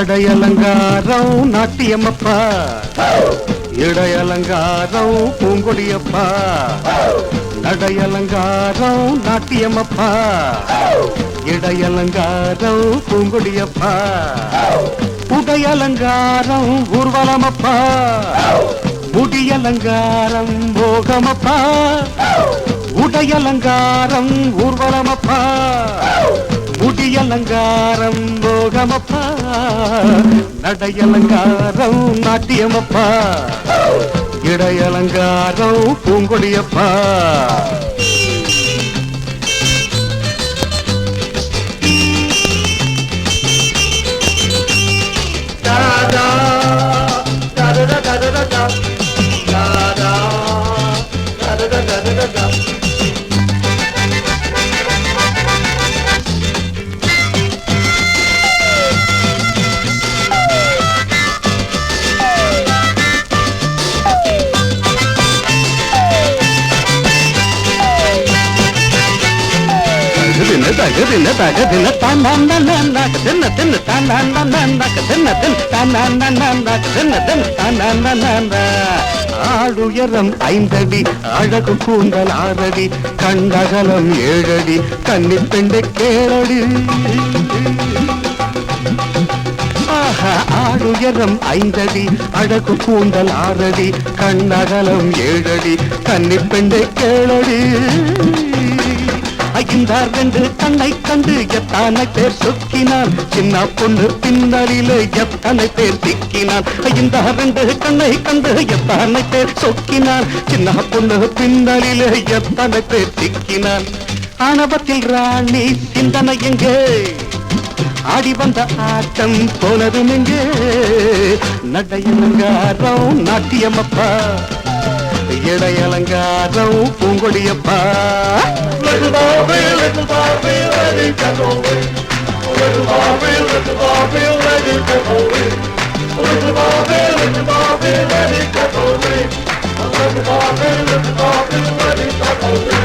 நடையலங்காரம் நாட்டியம்மப்பா, இடையலங்காரம் பூங்கொடியப்பா. நடையலங்காரம் நாட்டியம்மப்பா, இடையலங்காரம் பூங்கொடியப்பா. உடையலங்காரம் ஊர்வலமப்பா, முடியலங்காரம் போகமப்பா. உடையலங்காரம் ஊர்வலமப்பா, முடியலங்காரம் போகமப்பா. நடையலங்காரம் நாட்டியமப்பா, இடையலங்காரம் பூங்கொடியப்பா. ஆளுயரம் 5 அடி, அழகு கூந்தல் 6 அடி, கண்டகலம் 7 அடி, கன்னி பெண்டை கேளடி. ஆளுயரம் 5 அடி, அழகு கூந்தல் 6 அடி, கண்ணகலம் 7 அடி, கன்னி பெண்டை கேளடி. இந்த 2 கண்ணை கண்டு எத்தனை பேர் சொக்கினான், சின்ன பொண்ணு பின்னலிலே எத்தனை பேர் சிக்கினான். இந்த 2 கண்ணை கண்டு எத்தனை பேர் சொக்கினான், சின்ன பொண்ணு பின்னலிலே எத்தனை பேர் சிக்கினான். ஆணவத்தில் ராணி சிந்தனை எங்கே, ஆடி வந்த ஆட்டம் போனது எங்கே. நடையலங்காரம் நாட்டியம்மப்பா, இடையலங்காரம் பூங்கொடியப்பா. Little Barbie, let it get away. Little Barbie, let it get away. Little Barbie, let it get away. Little Barbie, let it get away.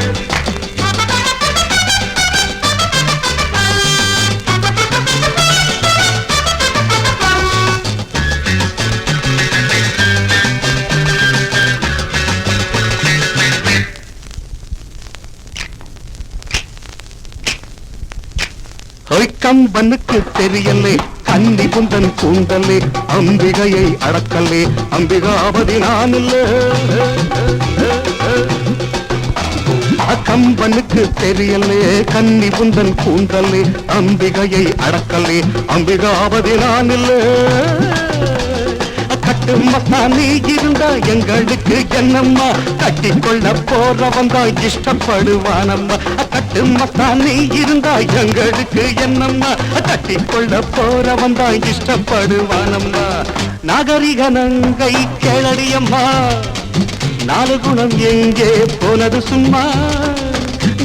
கம்பனுக்கு தெரியலே கன்னி குந்தன் கூந்தலே, அம்பிகையை அடக்கலே அம்பிகாபதி நான் இல்ல. கம்பனுக்கு தெரியலே கன்னி குந்தன் கூந்தலே, அம்பிகையை அடக்கலே அம்பிகாபதி நான் இல்ல. கட்டு மசா நீ இருந்தா எங்களுக்கு என்னம்மா, கட்டிக்கொள்ள போறவன் தான் இஷ்டப்படுவானம்மா. கட்டு மசா நீ இருந்தா எங்களுக்கு என்னம்மா, கட்டிக்கொள்ள போறவன் தான் இஷ்டப்படுவானம்மா. நாகரிக நங்கை கேளடியம்மா, 4 குணம் எங்கே போனது சும்மா.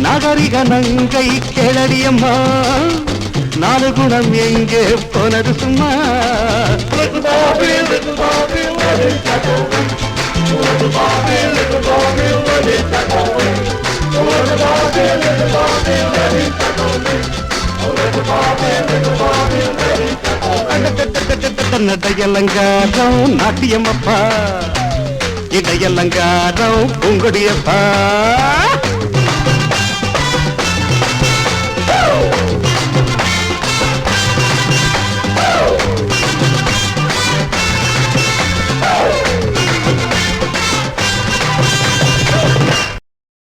நாகரிக நங்கை கேளடியம்மா, 4 குணம் எங்கே போனது சும்மா. Little Barbie, let it get away. Little Barbie, let it get away. Little Barbie, let it get away. Little Barbie, let it get away. நடையலங்காரம் நாட்டியம்மப்பா, இடையலங்காரம் பூங்கொடியப்பா.